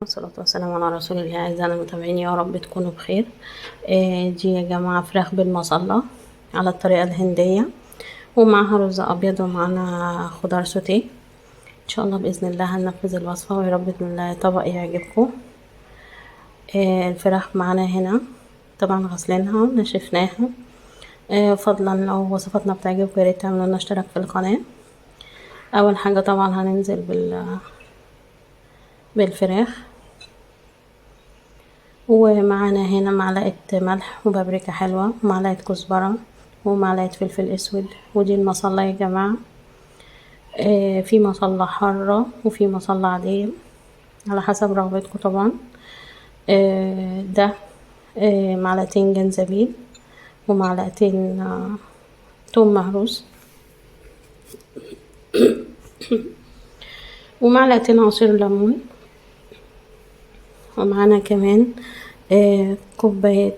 والصلاة والسلام على رسول الله. أعزائنا المتابعين، يا رب تكونوا بخير. دي يا جماعة فراخ بالمصلة على الطريقة الهندية، ومعها رز أبيض ومعنا خضار سوتيه. إن شاء الله بإذن الله هننفذ الوصفة، ويا رب الطبق يعجبكم. الفراخ معانا هنا طبعا غسلينها ونشفناها. فضلا لو وصفاتنا بتعجبكم ياريت تعملوا لنا اشتراك في القناة. أول حاجة طبعا هننزل بالفراخ، ومعانا هنا معلقة ملح وبابريكا حلوة ومعلقة كزبرة ومعلقة فلفل اسود. ودي المصلة يا جماعة. في مصلة حارة وفي مصلة عادية على حسب رغبتكم طبعا. ده معلقتين جنزبيل ومعلقتين توم مهروس ومعلقتين عصير ليمون. ومعانا كمان كوباية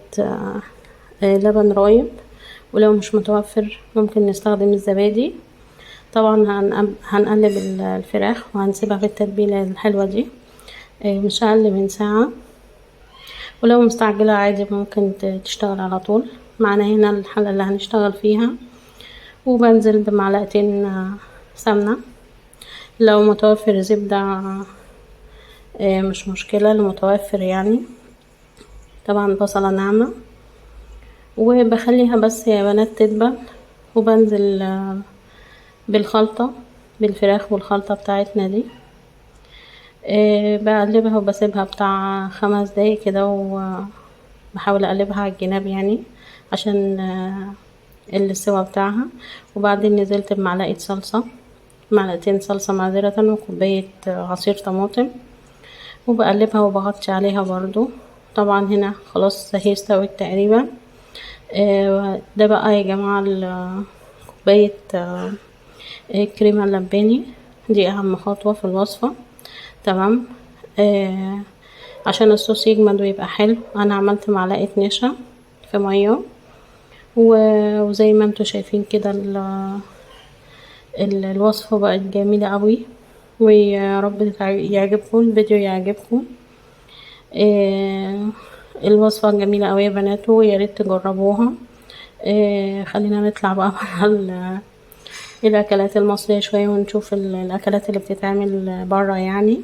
لبن رايب، ولو مش متوفر ممكن نستخدم الزبادي. طبعا هنقلب الفراخ وهنسيبها في التتبيلة الحلوة دي مش أقل من ساعة، ولو مستعجلة عادي ممكن تشتغل على طول. معنا هنا الحلة اللي هنشتغل فيها، وبنزل بمعلقتين سمنة. لو متوفر زبدة مش مشكلة، المتوفر يعني. طبعا بصلة ناعمة، وبخليها بس يا بنات تدبل، وبنزل بالخلطة بالفراخ والخلطة بتاعتنا دي. بقلبها وبسيبها بتاع 5 دقايق كده، وبحاول اقلبها على الجناب يعني عشان السوا بتاعها. وبعدين نزلت بمعلقة صلصة، معلقتين صلصة معذرة، وكوباية عصير طماطم، وبقلبها وبغطي عليها برضو. طبعا هنا خلاص هي استوت تقريبا. ده بقى يا جماعة كوباية كريمة اللباني، دي اهم خطوة في الوصفة. تمام. عشان الصوص يجمد ويبقى حلو، انا عملت معلقة نشا في مية، وزي ما انتوا شايفين كده الوصفة بقت جميلة قوي. ويا رب يعجبكم الفيديو، يعجبكم. الوصفة جميلة قوي يا بنات، ويا ريت تجربوها. خلينا نطلع بقى الأكلات المصرية شوية، ونشوف الأكلات اللي بتتعمل برا يعني.